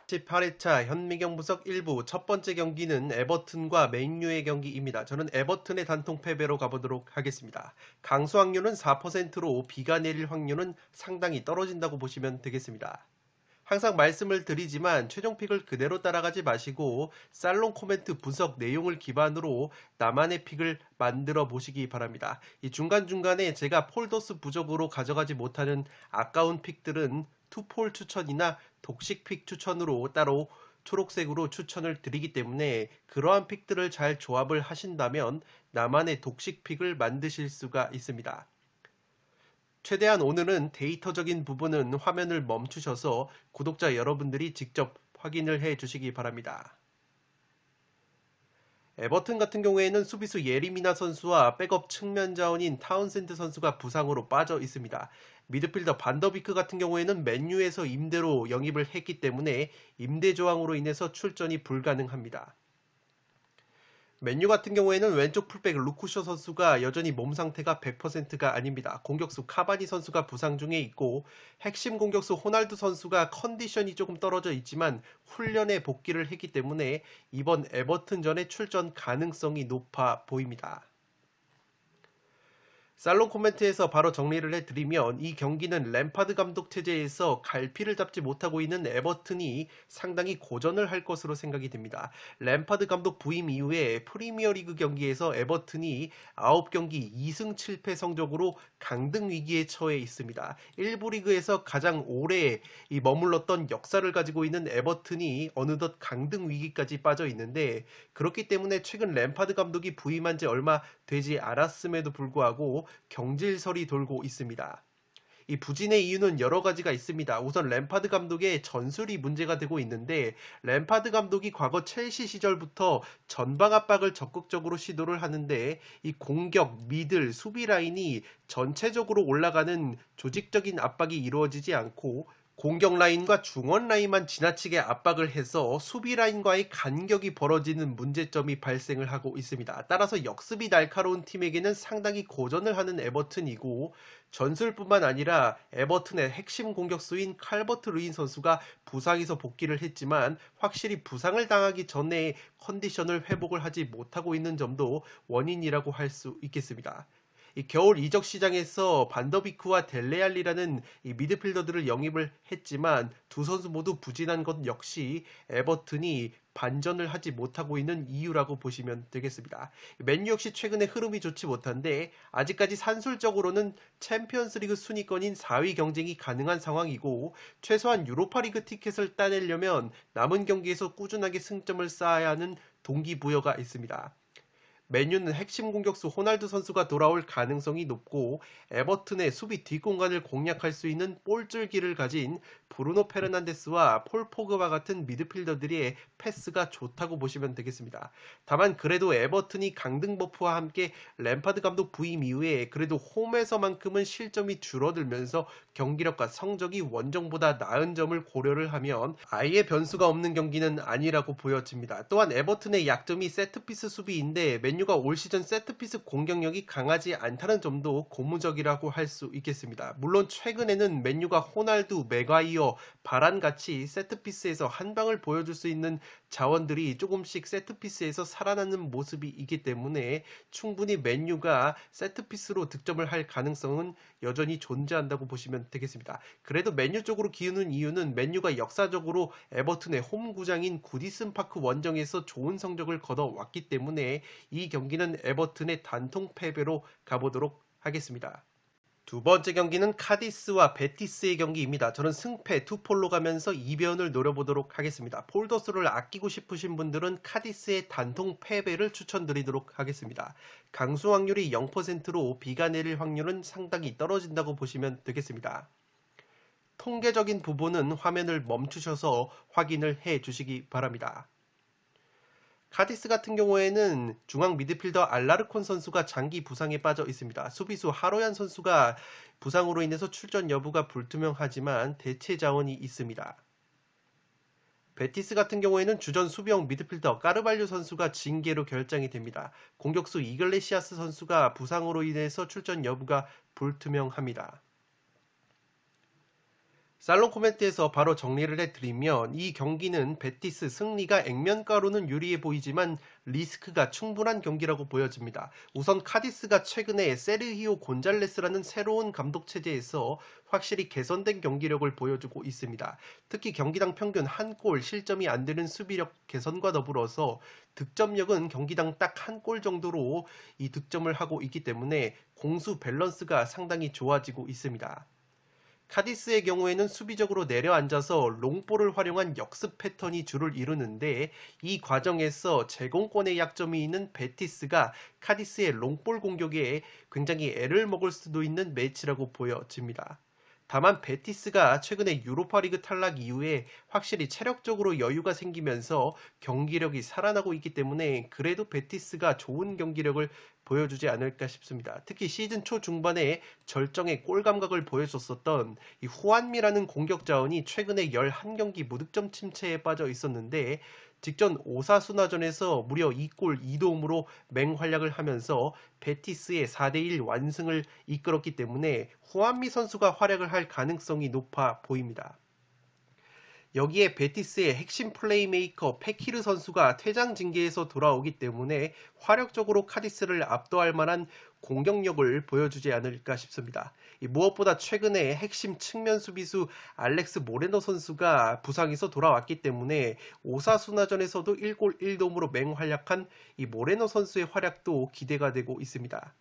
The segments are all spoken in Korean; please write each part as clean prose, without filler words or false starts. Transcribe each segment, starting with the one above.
18회차 현미경 분석 1부 첫 번째 경기는 에버튼과 맨유의 경기입니다. 저는 에버튼의 단통 패배로 가보도록 하겠습니다. 강수 확률은 4%로 비가 내릴 확률은 상당히 떨어진다고 보시면 되겠습니다. 항상 말씀을 드리지만 최종픽을 그대로 따라가지 마시고 살롱 코멘트 분석 내용을 기반으로 나만의 픽을 만들어 보시기 바랍니다. 이 중간중간에 제가 폴더스 부족으로 가져가지 못하는 아까운 픽들은 투폴 추천이나 독식 픽 추천으로 따로 초록색으로 추천을 드리기 때문에 그러한 픽들을 잘 조합을 하신다면 나만의 독식 픽을 만드실 수가 있습니다. 최대한 오늘은 데이터적인 부분은 화면을 멈추셔서 구독자 여러분들이 직접 확인을 해 주시기 바랍니다. 에버튼 같은 경우에는 수비수 예리미나 선수와 백업 측면 자원인 타운센드 선수가 부상으로 빠져 있습니다. 미드필더 반더비크 같은 경우에는 맨유에서 임대로 영입을 했기 때문에 임대 조항으로 인해서 출전이 불가능합니다. 맨유 같은 경우에는 왼쪽 풀백 루쿠쇼 선수가 여전히 몸 상태가 100%가 아닙니다. 공격수 카바니 선수가 부상 중에 있고 핵심 공격수 호날두 선수가 컨디션이 조금 떨어져 있지만 훈련에 복귀를 했기 때문에 이번 에버튼전에 출전 가능성이 높아 보입니다. 살롱 코멘트에서 바로 정리를 해드리면 이 경기는 램파드 감독 체제에서 갈피를 잡지 못하고 있는 에버튼이 상당히 고전을 할 것으로 생각이 됩니다. 램파드 감독 부임 이후에 프리미어리그 경기에서 에버튼이 9경기 2승 7패 성적으로 강등 위기에 처해 있습니다. 1부 리그에서 가장 오래 머물렀던 역사를 가지고 있는 에버튼이 어느덧 강등 위기까지 빠져 있는데 그렇기 때문에 최근 램파드 감독이 부임한 지 얼마 되지 않았음에도 불구하고 경질설이 돌고 있습니다. 이 부진의 이유는 여러 가지가 있습니다. 우선 램파드 감독의 전술이 문제가 되고 있는데 램파드 감독이 과거 첼시 시절부터 전방 압박을 적극적으로 시도를 하는데 이 공격, 미들, 수비 라인이 전체적으로 올라가는 조직적인 압박이 이루어지지 않고 공격 라인과 중원 라인만 지나치게 압박을 해서 수비 라인과의 간격이 벌어지는 문제점이 발생을 하고 있습니다. 따라서 역습이 날카로운 팀에게는 상당히 고전을 하는 에버튼이고 전술뿐만 아니라 에버튼의 핵심 공격수인 칼버트 루인 선수가 부상에서 복귀를 했지만 확실히 부상을 당하기 전에 컨디션을 회복을 하지 못하고 있는 점도 원인이라고 할 수 있겠습니다. 이 겨울 이적 시장에서 반더비크와 델레알리라는 이 미드필더들을 영입을 했지만 두 선수 모두 부진한 것 역시 에버튼이 반전을 하지 못하고 있는 이유라고 보시면 되겠습니다. 맨유 역시 최근에 흐름이 좋지 못한데 아직까지 산술적으로는 챔피언스리그 순위권인 4위 경쟁이 가능한 상황이고 최소한 유로파리그 티켓을 따내려면 남은 경기에서 꾸준하게 승점을 쌓아야 하는 동기부여가 있습니다. 맨유는 핵심 공격수 호날두 선수가 돌아올 가능성이 높고 에버튼의 수비 뒷공간을 공략할 수 있는 볼줄기를 가진 브루노 페르난데스와 폴 포그바 같은 미드필더들의 패스가 좋다고 보시면 되겠습니다. 다만 그래도 에버튼이 강등 버프와 함께 램파드 감독 부임 이후에 그래도 홈에서만큼은 실점이 줄어들면서 경기력과 성적이 원정보다 나은 점을 고려를 하면 아예 변수가 없는 경기는 아니라고 보여집니다. 또한 에버튼의 약점이 세트피스 수비인데 맨유가 올 시즌 세트피스 공격력이 강하지 않다는 점도 고무적이라고 할 수 있겠습니다. 물론 최근에는 맨유가 호날두, 맥과이어, 바란같이 세트피스에서 한 방을 보여줄 수 있는 자원들이 조금씩 세트피스에서 살아나는 모습이 있기 때문에 충분히 맨유가 세트피스로 득점을 할 가능성은 여전히 존재한다고 보시면 되겠습니다. 그래도 맨유 쪽으로 기우는 이유는 맨유가 역사적으로 에버튼의 홈구장인 구디슨 파크 원정에서 좋은 성적을 거둬왔기 때문에 이 경기는 에버튼의 단통 패배로 가보도록 하겠습니다. 두 번째 경기는 카디스와 베티스의 경기입니다. 저는 승패 투폴로 가면서 이변을 노려보도록 하겠습니다. 폴더스를 아끼고 싶으신 분들은 카디스의 단통 패배를 추천드리도록 하겠습니다. 강수 확률이 0%로 비가 내릴 확률은 상당히 떨어진다고 보시면 되겠습니다. 통계적인 부분은 화면을 멈추셔서 확인을 해 주시기 바랍니다. 카디스 같은 경우에는 중앙 미드필더 알라르콘 선수가 장기 부상에 빠져 있습니다. 수비수 하로얀 선수가 부상으로 인해서 출전 여부가 불투명하지만 대체 자원이 있습니다. 베티스 같은 경우에는 주전 수비형 미드필더 까르발류 선수가 징계로 결장이 됩니다. 공격수 이글레시아스 선수가 부상으로 인해서 출전 여부가 불투명합니다. 살롱 코멘트에서 바로 정리를 해드리면 이 경기는 베티스 승리가 액면가로는 유리해 보이지만 리스크가 충분한 경기라고 보여집니다. 우선 카디스가 최근에 세르히오 곤잘레스라는 새로운 감독 체제에서 확실히 개선된 경기력을 보여주고 있습니다. 특히 경기당 평균 한 골 실점이 안 되는 수비력 개선과 더불어서 득점력은 경기당 딱 한 골 정도로 이 득점을 하고 있기 때문에 공수 밸런스가 상당히 좋아지고 있습니다. 카디스의 경우에는 수비적으로 내려앉아서 롱볼을 활용한 역습 패턴이 주를 이루는데 이 과정에서 제공권의 약점이 있는 베티스가 카디스의 롱볼 공격에 굉장히 애를 먹을 수도 있는 매치라고 보여집니다. 다만 베티스가 최근에 유로파리그 탈락 이후에 확실히 체력적으로 여유가 생기면서 경기력이 살아나고 있기 때문에 그래도 베티스가 좋은 경기력을 보여주지 않을까 싶습니다. 특히 시즌 초 중반에 절정의 골 감각을 보여줬었던 이 후안미라는 공격 자원이 최근에 11경기 무득점 침체에 빠져 있었는데 직전 오사수나전에서 무려 2골 2도움으로 맹활약을 하면서 베티스의 4대1 완승을 이끌었기 때문에 후안미 선수가 활약을 할 가능성이 높아 보입니다. 여기에 베티스의 핵심 플레이메이커 페키르 선수가 퇴장 징계에서 돌아오기 때문에 화력적으로 카디스를 압도할 만한 공격력을 보여주지 않을까 싶습니다. 무엇보다 최근에 핵심 측면 수비수 알렉스 모레노 선수가 부상에서 돌아왔기 때문에 오사수나전에서도 1골 1도움으로 맹활약한 이 모레노 선수의 활약도 기대가 되고 있습니다.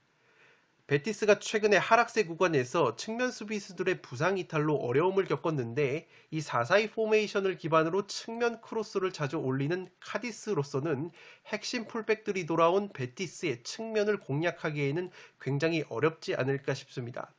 베티스가 최근에 하락세 구간에서 측면 수비수들의 부상 이탈로 어려움을 겪었는데 이 4-4-2 포메이션을 기반으로 측면 크로스를 자주 올리는 카디스로서는 핵심 풀백들이 돌아온 베티스의 측면을 공략하기에는 굉장히 어렵지 않을까 싶습니다.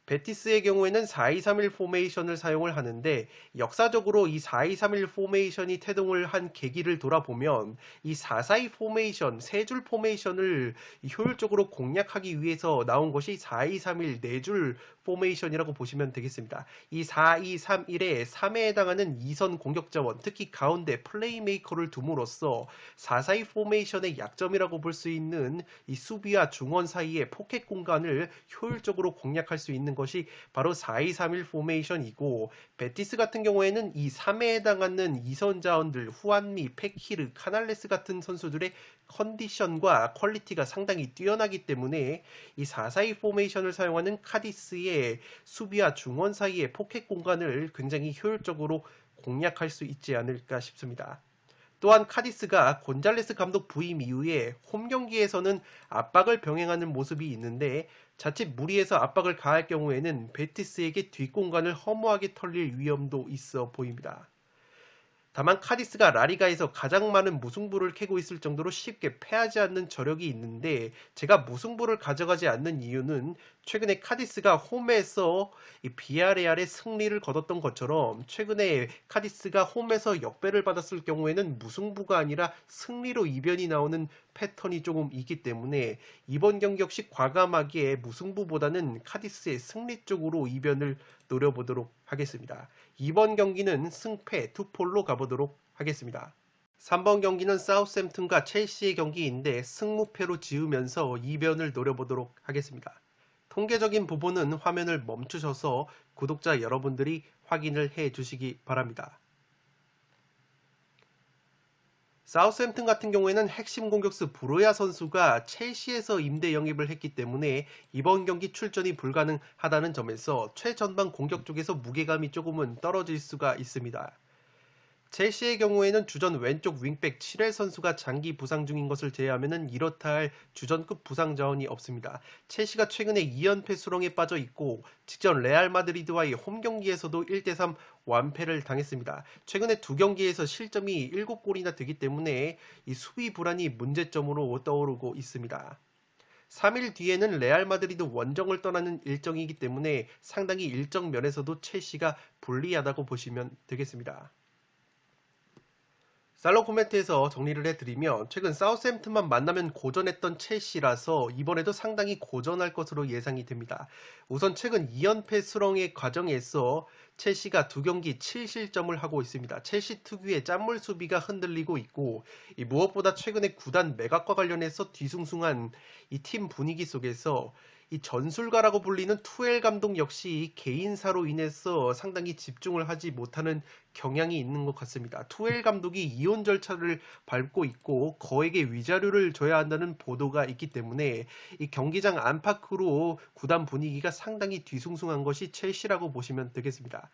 베티스의 경우에는 4-2-3-1 포메이션을 사용을 하는데 역사적으로 이 4-2-3-1 포메이션이 태동을 한 계기를 돌아보면 이 4-4-2 포메이션, 세 줄 포메이션을 효율적으로 공략하기 위해서 나온 것이 4-2-3-1 네 줄 포메이션이라고 보시면 되겠습니다. 이 4-2-3-1에 3에 해당하는 2선 공격자원, 특히 가운데 플레이메이커를 둠으로써 4-4-2 포메이션의 약점이라고 볼 수 있는 이 수비와 중원 사이의 포켓 공간을 효율적으로 공략할 수 있는 것이 바로 4-2-3-1 포메이션이고 베티스 같은 경우에는 이 3에 해당하는 2선 자원들 후안미, 페키르, 카날레스 같은 선수들의 컨디션과 퀄리티가 상당히 뛰어나기 때문에 이 4-4-2 포메이션을 사용하는 카디스의 수비와 중원 사이의 포켓 공간을 굉장히 효율적으로 공략할 수 있지 않을까 싶습니다. 또한 카디스가 곤잘레스 감독 부임 이후에 홈 경기에서는 압박을 병행하는 모습이 있는데 자칫 무리해서 압박을 가할 경우에는 베티스에게 뒷공간을 허무하게 털릴 위험도 있어 보입니다. 다만 카디스가 라리가에서 가장 많은 무승부를 캐고 있을 정도로 쉽게 패하지 않는 저력이 있는데 제가 무승부를 가져가지 않는 이유는 최근에 카디스가 홈에서 이 비아레알의 승리를 거뒀던 것처럼 최근에 카디스가 홈에서 역배를 받았을 경우에는 무승부가 아니라 승리로 이변이 나오는 패턴이 조금 있기 때문에 이번 경기 역시 과감하게 무승부보다는 카디스의 승리 쪽으로 이변을 노려보도록 하겠습니다. 이번 경기는 승패 투폴로 가보도록 하겠습니다. 3번 경기는 사우스햄튼과 첼시의 경기인데 승무패로 지으면서 이변을 노려보도록 하겠습니다. 통계적인 부분은 화면을 멈추셔서 구독자 여러분들이 확인을 해 주시기 바랍니다. 사우스햄튼 같은 경우에는 핵심 공격수 브로야 선수가 첼시에서 임대 영입을 했기 때문에 이번 경기 출전이 불가능하다는 점에서 최전방 공격 쪽에서 무게감이 조금은 떨어질 수가 있습니다. 첼시의 경우에는 주전 왼쪽 윙백 7회 선수가 장기 부상 중인 것을 제외하면 이렇다 할 주전급 부상 자원이 없습니다. 첼시가 최근에 2연패 수렁에 빠져 있고 직전 레알 마드리드와의 홈 경기에서도 1대3 완패를 당했습니다. 최근에 두 경기에서 실점이 7골이나 되기 때문에 이 수비 불안이 문제점으로 떠오르고 있습니다. 3일 뒤에는 레알 마드리드 원정을 떠나는 일정이기 때문에 상당히 일정 면에서도 첼시가 불리하다고 보시면 되겠습니다. 살로 코멘트에서 정리를 해드리면 최근 사우스햄튼만 만나면 고전했던 첼시라서 이번에도 상당히 고전할 것으로 예상이 됩니다. 우선 최근 2연패 수렁의 과정에서 첼시가 2경기 7실점을 하고 있습니다. 첼시 특유의 짠물 수비가 흔들리고 있고 무엇보다 최근에 구단 매각과 관련해서 뒤숭숭한 이 팀 분위기 속에서 이 전술가라고 불리는 투엘 감독 역시 개인사로 인해서 상당히 집중을 하지 못하는 경향이 있는 것 같습니다. 투엘 감독이 이혼 절차를 밟고 있고 거액의 위자료를 줘야 한다는 보도가 있기 때문에 이 경기장 안팎으로 구단 분위기가 상당히 뒤숭숭한 것이 첼시라고 보시면 되겠습니다.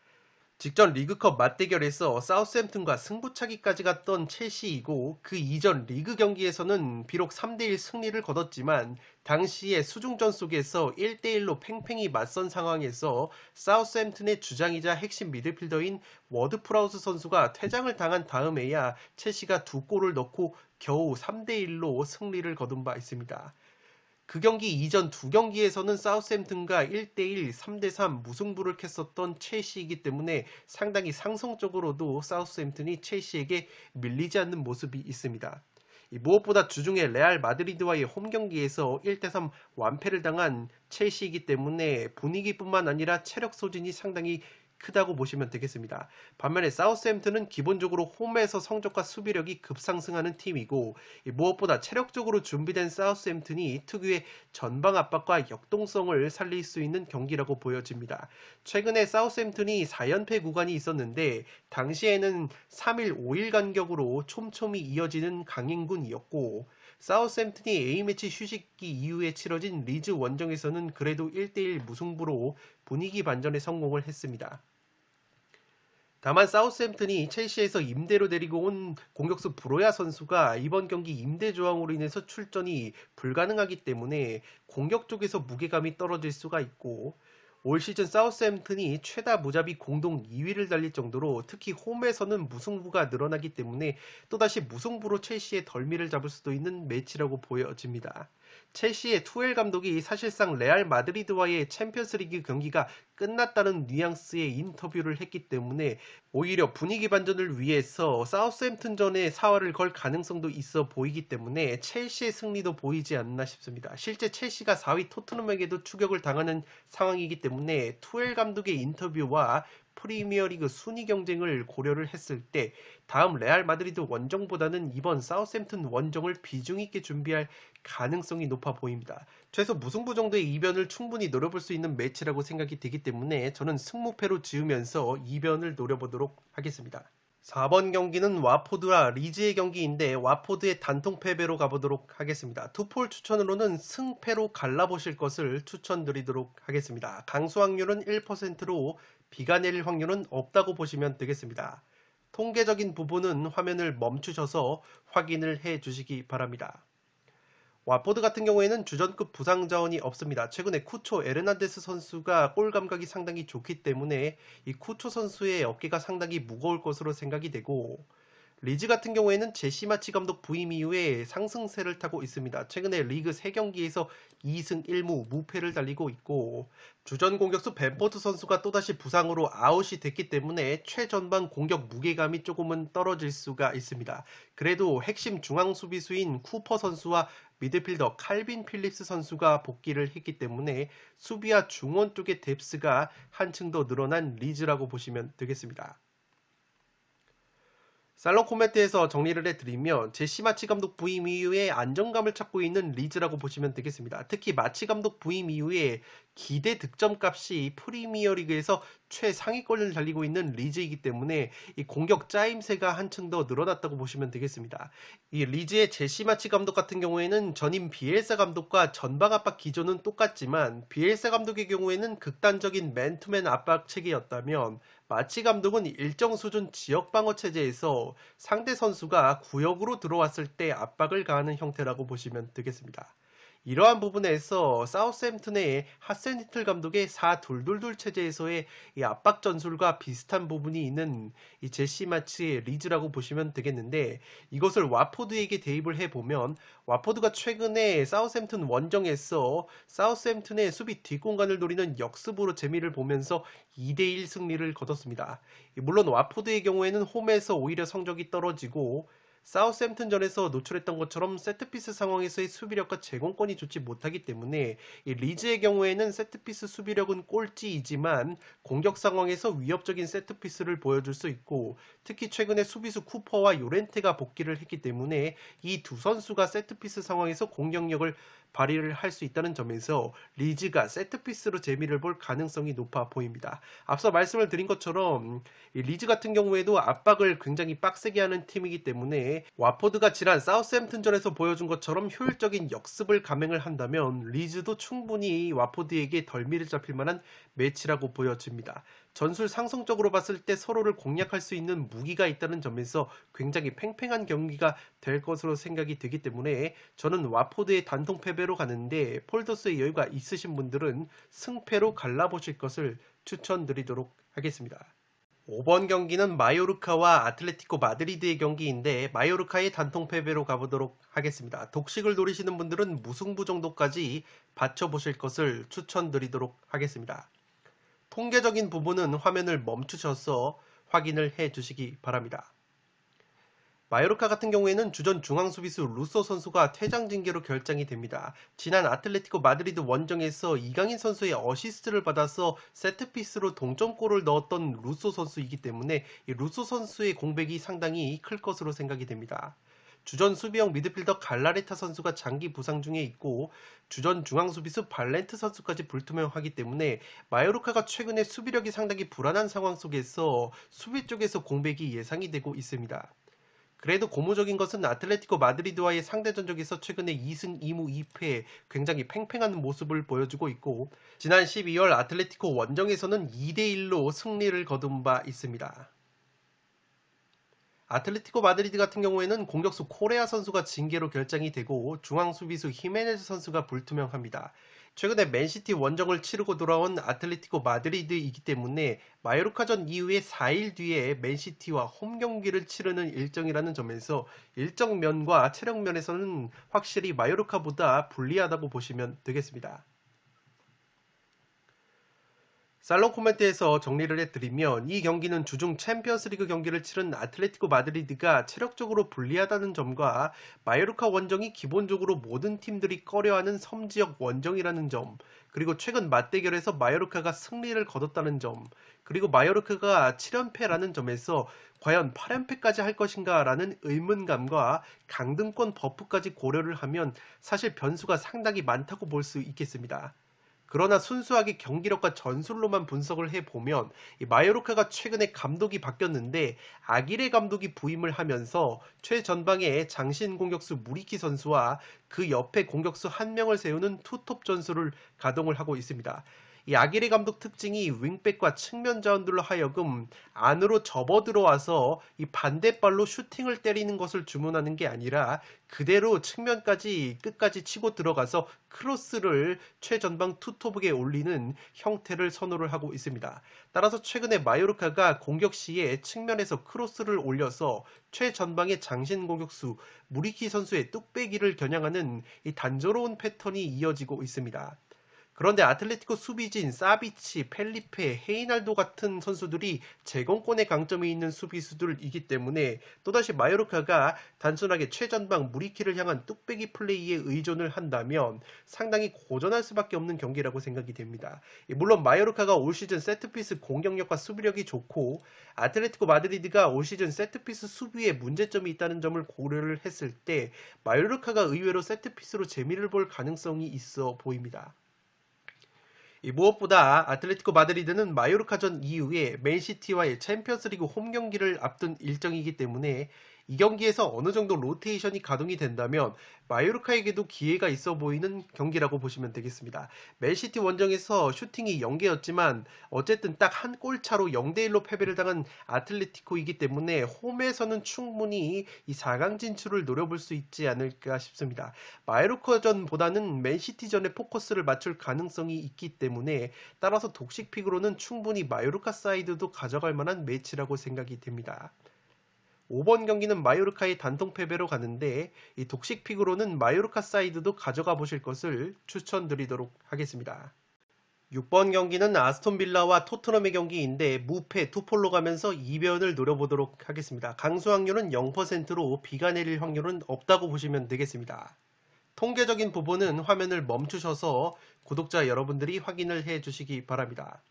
직전 리그컵 맞대결에서 사우스햄튼과 승부차기까지 갔던 첼시이고 그 이전 리그 경기에서는 비록 3대1 승리를 거뒀지만 당시의 수중전 속에서 1대1로 팽팽히 맞선 상황에서 사우스햄튼의 주장이자 핵심 미드필더인 워드 프라우스 선수가 퇴장을 당한 다음에야 첼시가 2골을 넣고 겨우 3대1로 승리를 거둔 바 있습니다. 그 경기 이전 2경기에서는 사우스햄튼과 1대1, 3대3 무승부를 캤었던 첼시이기 때문에 상당히 상성적으로도 사우스햄튼이 첼시에게 밀리지 않는 모습이 있습니다. 무엇보다 주중에 레알 마드리드와의 홈경기에서 1대3 완패를 당한 첼시이기 때문에 분위기뿐만 아니라 체력 소진이 상당히 크다고 보시면 되겠습니다. 반면에 사우스햄튼은 기본적으로 홈에서 성적과 수비력이 급상승하는 팀이고 무엇보다 체력적으로 준비된 사우스햄튼이 특유의 전방 압박과 역동성을 살릴 수 있는 경기라고 보여집니다. 최근에 사우스햄튼이 4연패 구간이 있었는데 당시에는 3일 5일 간격으로 촘촘히 이어지는 강행군이었고 사우스햄튼이 A매치 휴식기 이후에 치러진 리즈 원정에서는 그래도 1대1 무승부로 분위기 반전에 성공을 했습니다. 다만 사우스햄튼이 첼시에서 임대로 데리고 온 공격수 브로야 선수가 이번 경기 임대 조항으로 인해서 출전이 불가능하기 때문에 공격 쪽에서 무게감이 떨어질 수가 있고 올 시즌 사우스햄튼이 최다 무자비 공동 2위를 달릴 정도로 특히 홈에서는 무승부가 늘어나기 때문에 또다시 무승부로 첼시의 덜미를 잡을 수도 있는 매치라고 보여집니다. 첼시의 투엘 감독이 사실상 레알 마드리드와의 챔피언스리그 경기가 끝났다는 뉘앙스의 인터뷰를 했기 때문에 오히려 분위기 반전을 위해서 사우스햄튼전에 사활을 걸 가능성도 있어 보이기 때문에 첼시의 승리도 보이지 않나 싶습니다. 실제 첼시가 4위 토트넘에게도 추격을 당하는 상황이기 때문에 투엘 감독의 인터뷰와 프리미어리그 순위 경쟁을 고려를 했을 때 다음 레알 마드리드 원정보다는 이번 사우스햄튼 원정을 비중 있게 준비할 가능성이 높아 보입니다. 최소 무승부 정도의 이변을 충분히 노려볼 수 있는 매치라고 생각이 되기 때문에 저는 승무패로 지으면서 이변을 노려보도록 하겠습니다. 4번 경기는 와포드와 리즈의 경기인데 와포드의 단통 패배로 가보도록 하겠습니다. 투폴 추천으로는 승패로 갈라보실 것을 추천드리도록 하겠습니다. 강수 확률은 1%로 비가 내릴 확률은 없다고 보시면 되겠습니다. 통계적인 부분은 화면을 멈추셔서 확인을 해 주시기 바랍니다. 와포드 같은 경우에는 주전급 부상 자원이 없습니다. 최근에 쿠초 에르난데스 선수가 볼 감각이 상당히 좋기 때문에 이 쿠초 선수의 어깨가 상당히 무거울 것으로 생각이 되고 리즈 같은 경우에는 제시마치 감독 부임 이후에 상승세를 타고 있습니다. 최근에 리그 3경기에서 2승 1무 무패를 달리고 있고 주전 공격수 벤포트 선수가 또다시 부상으로 아웃이 됐기 때문에 최전방 공격 무게감이 조금은 떨어질 수가 있습니다. 그래도 핵심 중앙 수비수인 쿠퍼 선수와 미드필더 칼빈 필립스 선수가 복귀를 했기 때문에 수비와 중원 쪽의 뎁스가 한층 더 늘어난 리즈라고 보시면 되겠습니다. 살롱 코멘트에서 정리를 해드리면 제시 마치 감독 부임 이후에 안정감을 찾고 있는 리즈라고 보시면 되겠습니다. 특히 마치 감독 부임 이후에 기대 득점값이 프리미어리그에서 최상위권을 달리고 있는 리즈이기 때문에 이 공격 짜임새가 한층 더 늘어났다고 보시면 되겠습니다. 이 리즈의 제시 마치 감독 같은 경우에는 전임 비엘사 감독과 전방 압박 기조는 똑같지만 비엘사 감독의 경우에는 극단적인 맨투맨 압박 체계였다면 마치 감독은 일정 수준 지역 방어 체제에서 상대 선수가 구역으로 들어왔을 때 압박을 가하는 형태라고 보시면 되겠습니다. 이러한 부분에서 사우스햄튼의 하센히틀 감독의 4-2-2-2 체제에서의 이 압박 전술과 비슷한 부분이 있는 이 제시 마츠의 리즈라고 보시면 되겠는데, 이것을 와포드에게 대입을 해보면 와포드가 최근에 사우스햄튼 원정에서 사우스햄튼의 수비 뒷공간을 노리는 역습으로 재미를 보면서 2대1 승리를 거뒀습니다. 물론 와포드의 경우에는 홈에서 오히려 성적이 떨어지고 사우스햄튼전에서 노출했던 것처럼 세트피스 상황에서의 수비력과 제공권이 좋지 못하기 때문에 이 리즈의 경우에는 세트피스 수비력은 꼴찌이지만 공격 상황에서 위협적인 세트피스를 보여줄 수 있고, 특히 최근에 수비수 쿠퍼와 요렌테가 복귀를 했기 때문에 이 두 선수가 세트피스 상황에서 공격력을 발휘를 할 수 있다는 점에서 리즈가 세트피스로 재미를 볼 가능성이 높아 보입니다. 앞서 말씀을 드린 것처럼 이 리즈 같은 경우에도 압박을 굉장히 빡세게 하는 팀이기 때문에 와포드가 지난 사우스햄튼전에서 보여준 것처럼 효율적인 역습을 감행을 한다면 리즈도 충분히 와포드에게 덜미를 잡힐 만한 매치라고 보여집니다. 전술 상성적으로 봤을 때 서로를 공략할 수 있는 무기가 있다는 점에서 굉장히 팽팽한 경기가 될 것으로 생각이 되기 때문에 저는 와포드의 단통 패배로 가는데, 폴더스의 여유가 있으신 분들은 승패로 갈라보실 것을 추천드리도록 하겠습니다. 5번 경기는 마요르카와 아틀레티코 마드리드의 경기인데, 마요르카의 단통 패배로 가보도록 하겠습니다. 독식을 노리시는 분들은 무승부 정도까지 받쳐보실 것을 추천드리도록 하겠습니다. 통계적인 부분은 화면을 멈추셔서 확인을 해 주시기 바랍니다. 마요르카 같은 경우에는 주전 중앙 수비수 루소 선수가 퇴장 징계로 결정이 됩니다. 지난 아틀레티코 마드리드 원정에서 이강인 선수의 어시스트를 받아서 세트피스로 동점골을 넣었던 루소 선수이기 때문에 이 루소 선수의 공백이 상당히 클 것으로 생각이 됩니다. 주전 수비형 미드필더 갈라레타 선수가 장기 부상 중에 있고, 주전 중앙 수비수 발렌트 선수까지 불투명하기 때문에 마요르카가 최근에 수비력이 상당히 불안한 상황 속에서 수비 쪽에서 공백이 예상이 되고 있습니다. 그래도 고무적인 것은 아틀레티코 마드리드와의 상대 전적에서 최근에 2승 2무 2패 굉장히 팽팽한 모습을 보여주고 있고, 지난 12월 아틀레티코 원정에서는 2대1로 승리를 거둔 바 있습니다. 아틀레티코 마드리드 같은 경우에는 공격수 코레아 선수가 징계로 결정이 되고, 중앙 수비수 히메네즈 선수가 불투명합니다. 최근에 맨시티 원정을 치르고 돌아온 아틀레티코 마드리드이기 때문에 마요르카전 이후에 4일 뒤에 맨시티와 홈 경기를 치르는 일정이라는 점에서 일정 면과 체력 면에서는 확실히 마요르카보다 불리하다고 보시면 되겠습니다. 살롱 코멘트에서 정리를 해드리면, 이 경기는 주중 챔피언스리그 경기를 치른 아틀레티코 마드리드가 체력적으로 불리하다는 점과 마요르카 원정이 기본적으로 모든 팀들이 꺼려하는 섬지역 원정이라는 점, 그리고 최근 맞대결에서 마요르카가 승리를 거뒀다는 점, 그리고 마요르카가 7연패라는 점에서 과연 8연패까지 할 것인가 라는 의문감과 강등권 버프까지 고려를 하면 사실 변수가 상당히 많다고 볼 수 있겠습니다. 그러나 순수하게 경기력과 전술로만 분석을 해보면 이 마요르카가 최근에 감독이 바뀌었는데, 아기레 감독이 부임을 하면서 최전방에 장신 공격수 무리키 선수와 그 옆에 공격수 한 명을 세우는 투톱 전술을 가동을 하고 있습니다. 이 아기레 감독 특징이 윙백과 측면 자원들로 하여금 안으로 접어 들어와서 이 반대발로 슈팅을 때리는 것을 주문하는 게 아니라 그대로 측면까지 끝까지 치고 들어가서 크로스를 최전방 투톱에 올리는 형태를 선호를 하고 있습니다. 따라서 최근에 마요르카가 공격 시에 측면에서 크로스를 올려서 최전방의 장신 공격수 무리키 선수의 뚝배기를 겨냥하는 이 단조로운 패턴이 이어지고 있습니다. 그런데 아틀레티코 수비진 사비치, 펠리페, 헤이날도 같은 선수들이 제공권의 강점이 있는 수비수들이기 때문에 또다시 마요르카가 단순하게 최전방 무리키를 향한 뚝배기 플레이에 의존을 한다면 상당히 고전할 수밖에 없는 경기라고 생각이 됩니다. 물론 마요르카가 올 시즌 세트피스 공격력과 수비력이 좋고, 아틀레티코 마드리드가 올 시즌 세트피스 수비에 문제점이 있다는 점을 고려를 했을 때 마요르카가 의외로 세트피스로 재미를 볼 가능성이 있어 보입니다. 무엇보다 아틀레티코 마드리드는 마요르카전 이후에 맨시티와의 챔피언스리그 홈 경기를 앞둔 일정이기 때문에 이 경기에서 어느 정도 로테이션이 가동이 된다면 마요르카에게도 기회가 있어 보이는 경기라고 보시면 되겠습니다. 맨시티 원정에서 슈팅이 0개였지만 어쨌든 딱 한 골 차로 0대1로 패배를 당한 아틀레티코이기 때문에 홈에서는 충분히 이 4강 진출을 노려볼 수 있지 않을까 싶습니다. 마요르카전보다는 맨시티전에 포커스를 맞출 가능성이 있기 때문에 따라서 독식픽으로는 충분히 마요르카 사이드도 가져갈 만한 매치라고 생각이 됩니다. 5번 경기는 마요르카의 단통 패배로 가는데 이 독식픽으로는 마요르카 사이드도 가져가 보실 것을 추천드리도록 하겠습니다. 6번 경기는 아스톤 빌라와 토트넘의 경기인데 무패 투폴로 가면서 이변을 노려보도록 하겠습니다. 강수 확률은 0%로 비가 내릴 확률은 없다고 보시면 되겠습니다. 통계적인 부분은 화면을 멈추셔서 구독자 여러분들이 확인을 해 주시기 바랍니다.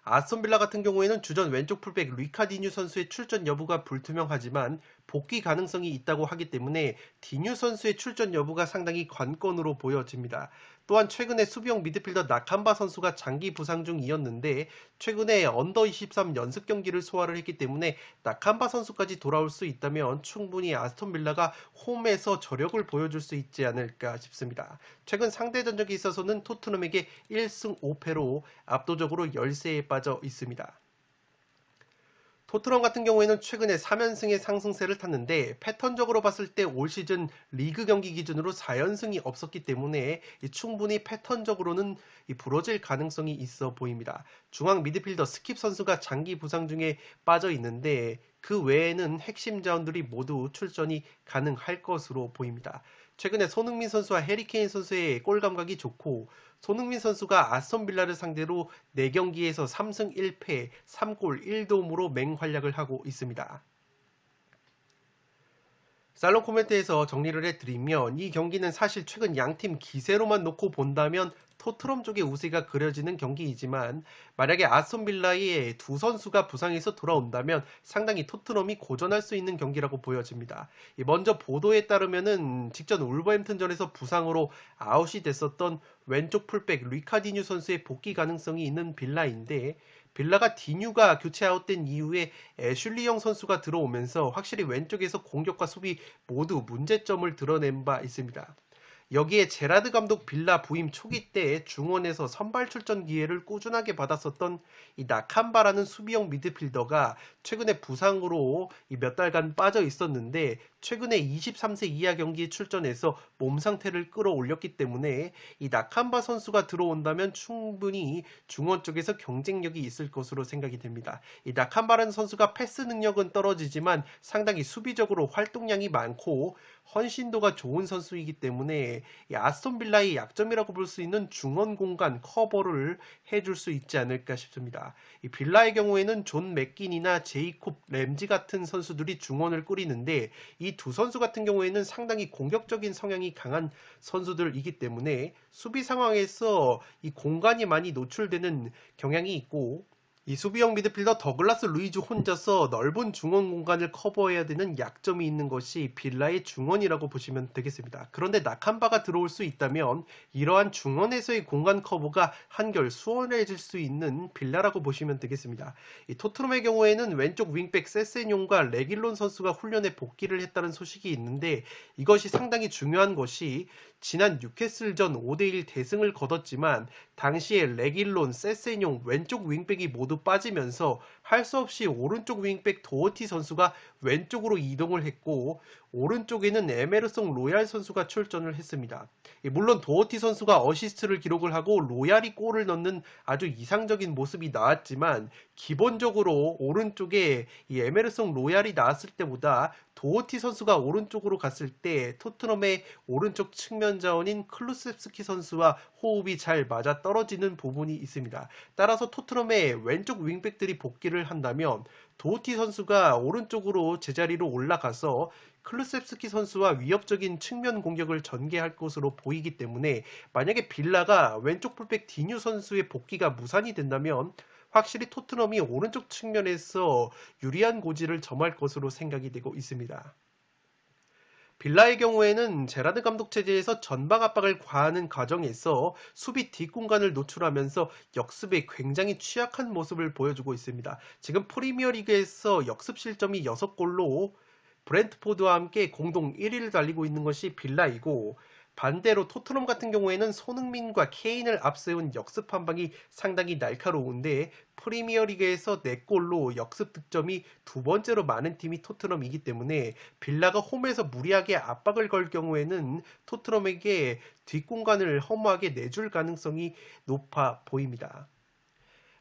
아스톤빌라 같은 경우에는 주전 왼쪽 풀백 리카디뉴 선수의 출전 여부가 불투명하지만 복귀 가능성이 있다고 하기 때문에 디뉴 선수의 출전 여부가 상당히 관건으로 보여집니다. 또한 최근에 수비형 미드필더 나캄바 선수가 장기 부상 중이었는데 최근에 언더23 연습 경기를 소화를 했기 때문에 나캄바 선수까지 돌아올 수 있다면 충분히 아스톤빌라가 홈에서 저력을 보여줄 수 있지 않을까 싶습니다. 최근 상대 전적에 있어서는 토트넘에게 1승 5패로 압도적으로 열세에 빠져 있습니다. 토트넘 같은 경우에는 최근에 3연승의 상승세를 탔는데 패턴적으로 봤을 때 올 시즌 리그 경기 기준으로 4연승이 없었기 때문에 충분히 패턴적으로는 부러질 가능성이 있어 보입니다. 중앙 미드필더 스킵 선수가 장기 부상 중에 빠져 있는데 그 외에는 핵심 자원들이 모두 출전이 가능할 것으로 보입니다. 최근에 손흥민 선수와 해리케인 선수의 골 감각이 좋고 손흥민 선수가 아스톤 빌라를 상대로 4경기에서 3승 1패 3골 1도움으로 맹활약을 하고 있습니다. 살롱 코멘트에서 정리를 해드리면 이 경기는 사실 최근 양팀 기세로만 놓고 본다면 토트넘 쪽의 우세가 그려지는 경기이지만 만약에 아스톤 빌라의 두 선수가 부상해서 돌아온다면 상당히 토트넘이 고전할 수 있는 경기라고 보여집니다. 먼저 보도에 따르면은 직전 울버햄튼전에서 부상으로 아웃이 됐었던 왼쪽 풀백 리카디뉴 선수의 복귀 가능성이 있는 빌라인데 빌라가 디뉴가 교체 아웃된 이후에 애슐리 영 선수가 들어오면서 확실히 왼쪽에서 공격과 수비 모두 문제점을 드러낸 바 있습니다. 여기에 제라드 감독 빌라 부임 초기 때 중원에서 선발 출전 기회를 꾸준하게 받았었던 이 나캄바라는 수비형 미드필더가 최근에 부상으로 몇 달간 빠져 있었는데 최근에 23세 이하 경기에 출전해서 몸 상태를 끌어올렸기 때문에 이 나캄바 선수가 들어온다면 충분히 중원 쪽에서 경쟁력이 있을 것으로 생각이 됩니다. 이 나캄바라는 선수가 패스 능력은 떨어지지만 상당히 수비적으로 활동량이 많고 헌신도가 좋은 선수이기 때문에 이 아스톤 빌라의 약점이라고 볼 수 있는 중원 공간 커버를 해줄 수 있지 않을까 싶습니다. 이 빌라의 경우에는 존 맥긴이나 제이콥 램지 같은 선수들이 중원을 꾸리는데 이 두 선수 같은 경우에는 상당히 공격적인 성향이 강한 선수들이기 때문에 수비 상황에서 이 공간이 많이 노출되는 경향이 있고 이 수비형 미드필더 더글라스 루이즈 혼자서 넓은 중원 공간을 커버해야 되는 약점이 있는 것이 빌라의 중원이라고 보시면 되겠습니다. 그런데 나캄바가 들어올 수 있다면 이러한 중원에서의 공간 커버가 한결 수월해질 수 있는 빌라라고 보시면 되겠습니다. 이 토트넘의 경우에는 왼쪽 윙백 세세뇽과 레길론 선수가 훈련에 복귀를 했다는 소식이 있는데 이것이 상당히 중요한 것이 지난 뉴캐슬전 5대1 대승을 거뒀지만 당시에 레길론, 세세뇽 왼쪽 윙백이 모두 빠지면서 할 수 없이 오른쪽 윙백 도어티 선수가 왼쪽으로 이동을 했고 오른쪽에는 에메르송 로얄 선수가 출전을 했습니다. 물론 도어티 선수가 어시스트를 기록을 하고 로얄이 골을 넣는 아주 이상적인 모습이 나왔지만 기본적으로 오른쪽에 이 에메르송 로얄이 나왔을 때보다 도어티 선수가 오른쪽으로 갔을 때 토트넘의 오른쪽 측면 자원인 클루셉스키 선수와 호흡이 잘 맞아 떨어지는 부분이 있습니다. 따라서 토트넘의 왼쪽 윙백들이 복귀를 한다면 도어티 선수가 오른쪽으로 제자리로 올라가서 클루셉스키 선수와 위협적인 측면 공격을 전개할 것으로 보이기 때문에 만약에 빌라가 왼쪽 풀백 디뉴 선수의 복귀가 무산이 된다면 확실히 토트넘이 오른쪽 측면에서 유리한 고지를 점할 것으로 생각이 되고 있습니다. 빌라의 경우에는 제라드 감독 체제에서 전방 압박을 과하는 과정에서 수비 뒷공간을 노출하면서 역습에 굉장히 취약한 모습을 보여주고 있습니다. 지금 프리미어리그에서 역습 실점이 6골로 브렌트포드와 함께 공동 1위를 달리고 있는 것이 빌라이고, 반대로 토트넘 같은 경우에는 손흥민과 케인을 앞세운 역습 한방이 상당히 날카로운데, 프리미어리그에서 4골로 역습 득점이 두 번째로 많은 팀이 토트넘이기 때문에 빌라가 홈에서 무리하게 압박을 걸 경우에는 토트넘에게 뒷공간을 허무하게 내줄 가능성이 높아 보입니다.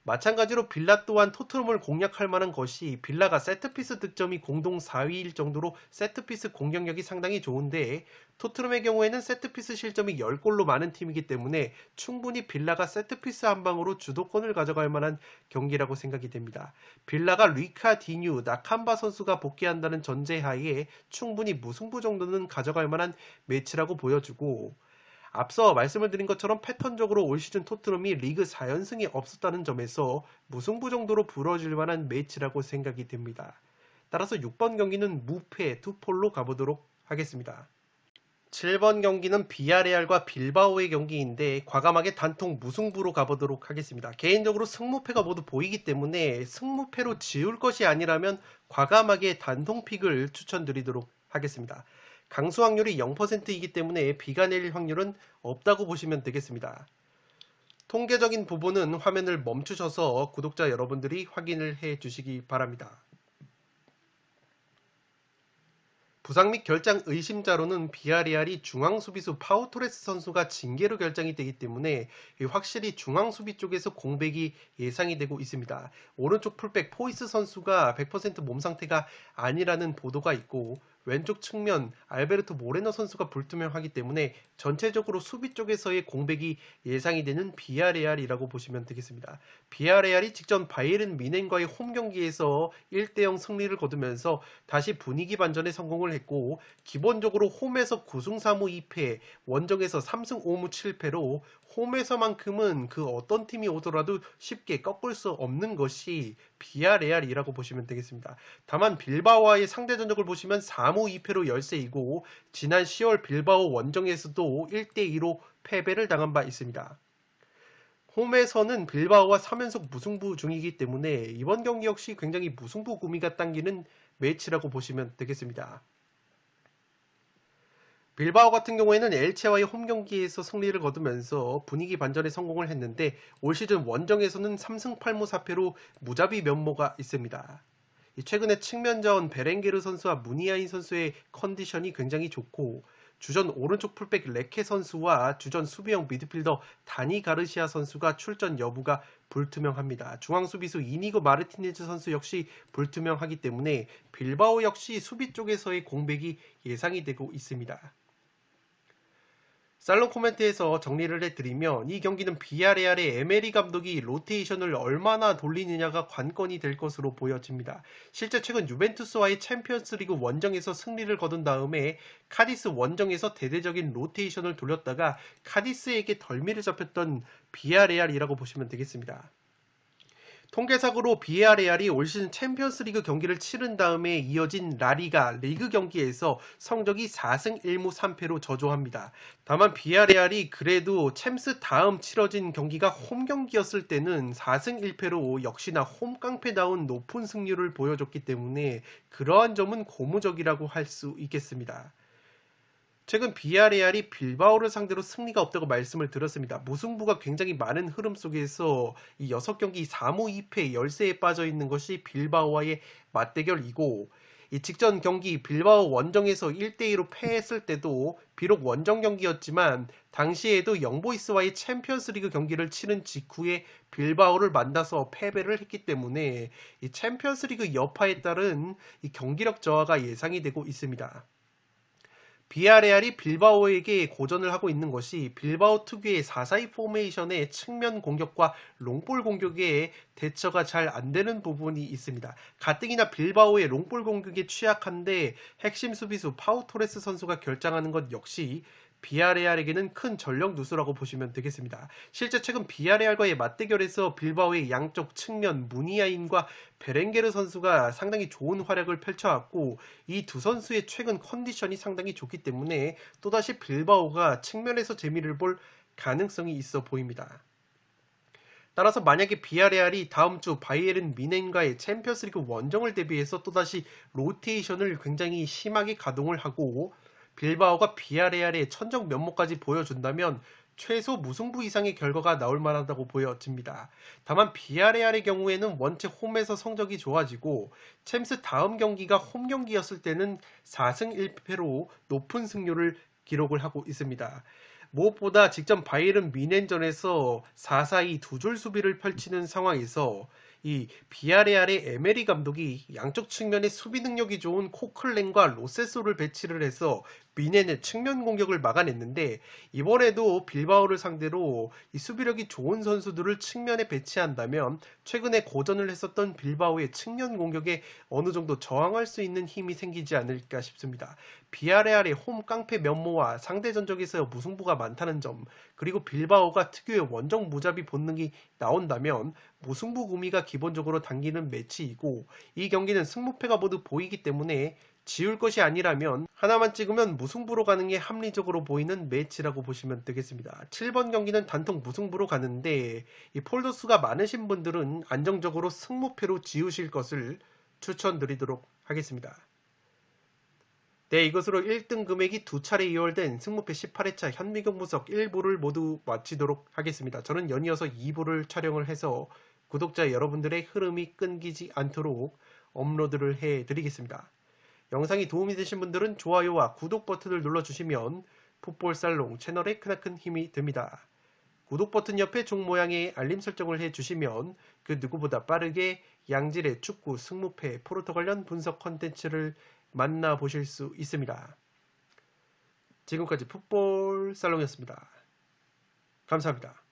마찬가지로 빌라 또한 토트넘을 공략할 만한 것이, 빌라가 세트피스 득점이 공동 4위일 정도로 세트피스 공격력이 상당히 좋은데, 토트넘의 경우에는 세트피스 실점이 10골로 많은 팀이기 때문에 충분히 빌라가 세트피스 한 방으로 주도권을 가져갈 만한 경기라고 생각이 됩니다. 빌라가 리카디뉴, 나캄바 선수가 복귀한다는 전제하에 충분히 무승부 정도는 가져갈 만한 매치라고 보여주고, 앞서 말씀을 드린 것처럼 패턴적으로 올 시즌 토트넘이 리그 4연승이 없었다는 점에서 무승부 정도로 부러질 만한 매치라고 생각이 됩니다. 따라서 6번 경기는 무패 투폴로 가보도록 하겠습니다. 7번 경기는 비아레알과 빌바오의 경기인데 과감하게 단통 무승부로 가보도록 하겠습니다. 개인적으로 승무패가 모두 보이기 때문에 승무패로 지울 것이 아니라면 과감하게 단통픽을 추천드리도록 하겠습니다. 강수 확률이 0%이기 때문에 비가 내릴 확률은 없다고 보시면 되겠습니다. 통계적인 부분은 화면을 멈추셔서 구독자 여러분들이 확인을 해 주시기 바랍니다. 부상 및 결장 의심자로는 비아레알이 중앙수비수 파우토레스 선수가 징계로 결장이 되기 때문에 확실히 중앙수비 쪽에서 공백이 예상이 되고 있습니다. 오른쪽 풀백 포이스 선수가 100% 몸 상태가 아니라는 보도가 있고, 왼쪽 측면 알베르토 모레노 선수가 불투명하기 때문에 전체적으로 수비 쪽에서의 공백이 예상이 되는 비아레알이라고 보시면 되겠습니다. 비아레알이 직전 바이에른 뮌헨과의 홈 경기에서 1대0 승리를 거두면서 다시 분위기 반전에 성공을 했고, 기본적으로 홈에서 9승 3무 2패, 원정에서 3승 5무 7패로 홈에서만큼은 그 어떤 팀이 오더라도 쉽게 꺾을 수 없는 것이 비아레알이라고 보시면 되겠습니다. 다만 빌바오와의 상대 전적을 보시면 4무 2패로 열세이고, 지난 10월 빌바오 원정에서도 1대2로 패배를 당한 바 있습니다. 홈에서는 빌바오와 3연속 무승부 중이기 때문에 이번 경기 역시 굉장히 무승부 구미가 당기는 매치라고 보시면 되겠습니다. 빌바오 같은 경우에는 엘체와의 홈 경기에서 승리를 거두면서 분위기 반전에 성공을 했는데, 올 시즌 원정에서는 3승 8무 4패로 무자비 면모가 있습니다. 최근에 측면자원 베렌게르 선수와 무니아인 선수의 컨디션이 굉장히 좋고, 주전 오른쪽 풀백 레케 선수와 주전 수비형 미드필더 다니 가르시아 선수가 출전 여부가 불투명합니다. 중앙 수비수 이니고 마르티네즈 선수 역시 불투명하기 때문에 빌바오 역시 수비 쪽에서의 공백이 예상이 되고 있습니다. 살롱 코멘트에서 정리를 해드리면, 이 경기는 비아레알의 에메리 감독이 로테이션을 얼마나 돌리느냐가 관건이 될 것으로 보여집니다. 실제 최근 유벤투스와의 챔피언스리그 원정에서 승리를 거둔 다음에 카디스 원정에서 대대적인 로테이션을 돌렸다가 카디스에게 덜미를 잡혔던 비아레알이라고 보시면 되겠습니다. 통계상으로 비아레알이 올 시즌 챔피언스리그 경기를 치른 다음에 이어진 라리가 리그 경기에서 성적이 4승 1무 3패로 저조합니다. 다만 비아레알이 그래도 챔스 다음 치러진 경기가 홈 경기였을 때는 4승 1패로 역시나 홈 깡패다운 높은 승률을 보여줬기 때문에 그러한 점은 고무적이라고 할 수 있겠습니다. 최근 비아레알이 빌바오를 상대로 승리가 없다고 말씀을 드렸습니다. 무승부가 굉장히 많은 흐름 속에서 이 6경기 4무 2패 열세에 빠져 있는 것이 빌바오와의 맞대결이고, 이 직전 경기 빌바오 원정에서 1대2로 패했을 때도 비록 원정 경기였지만 당시에도 영보이스와의 챔피언스리그 경기를 치른 직후에 빌바오를 만나서 패배를 했기 때문에 이 챔피언스리그 여파에 따른 이 경기력 저하가 예상이 되고 있습니다. 비아레알이 빌바오에게 고전을 하고 있는 것이 빌바오 특유의 4-4-2 포메이션의 측면 공격과 롱볼 공격에 대처가 잘 안되는 부분이 있습니다. 가뜩이나 빌바오의 롱볼 공격에 취약한데 핵심 수비수 파우토레스 선수가 결장하는 것 역시 비아레알에게는 큰 전력 누수라고 보시면 되겠습니다. 실제 최근 비아레알과의 맞대결에서 빌바오의 양쪽 측면 무니아인과 베렌게르 선수가 상당히 좋은 활약을 펼쳐왔고 이 두 선수의 최근 컨디션이 상당히 좋기 때문에 또다시 빌바오가 측면에서 재미를 볼 가능성이 있어 보입니다. 따라서 만약에 비아레알이 다음 주 바이에른 미넨과의 챔피언스리그 원정을 대비해서 또다시 로테이션을 굉장히 심하게 가동을 하고 빌바오가 비아레알의 천정 면모까지 보여준다면 최소 무승부 이상의 결과가 나올 만하다고 보여집니다. 다만 비아레알의 경우에는 원체 홈에서 성적이 좋아지고 챔스 다음 경기가 홈 경기였을 때는 4승 1패로 높은 승률을 기록을 하고 있습니다. 무엇보다 직전 바이에른 미넨전에서 4-4-2 두 줄 수비를 펼치는 상황에서 이 비아레알의 에메리 감독이 양쪽 측면에 수비 능력이 좋은 코클렌과 로세소를 배치를 해서 미넨의 측면 공격을 막아냈는데 이번에도 빌바오를 상대로 이 수비력이 좋은 선수들을 측면에 배치한다면 최근에 고전을 했었던 빌바오의 측면 공격에 어느 정도 저항할 수 있는 힘이 생기지 않을까 싶습니다. 비아레알의 홈 깡패 면모와 상대 전적에서 무승부가 많다는 점, 그리고 빌바오가 특유의 원정 무자비 본능이 나온다면 무승부 구미가 기본적으로 당기는 매치이고 이 경기는 승무패가 모두 보이기 때문에 지울 것이 아니라면 하나만 찍으면 무승부로 가는 게 합리적으로 보이는 매치라고 보시면 되겠습니다. 7번 경기는 단통 무승부로 가는데 이 폴더수가 많으신 분들은 안정적으로 승무패로 지우실 것을 추천드리도록 하겠습니다. 네, 이것으로 1등 금액이 두 차례 이월된 승무패 18회차 현미경 분석 1부를 모두 마치도록 하겠습니다. 저는 연이어서 2부를 촬영을 해서 구독자 여러분들의 흐름이 끊기지 않도록 업로드를 해드리겠습니다. 영상이 도움이 되신 분들은 좋아요와 구독 버튼을 눌러주시면 풋볼살롱 채널에 크나큰 힘이 됩니다. 구독 버튼 옆에 종 모양의 알림 설정을 해주시면 그 누구보다 빠르게 양질의 축구 승무패 포르투 관련 분석 컨텐츠를 만나보실 수 있습니다. 지금까지 풋볼살롱이었습니다. 감사합니다.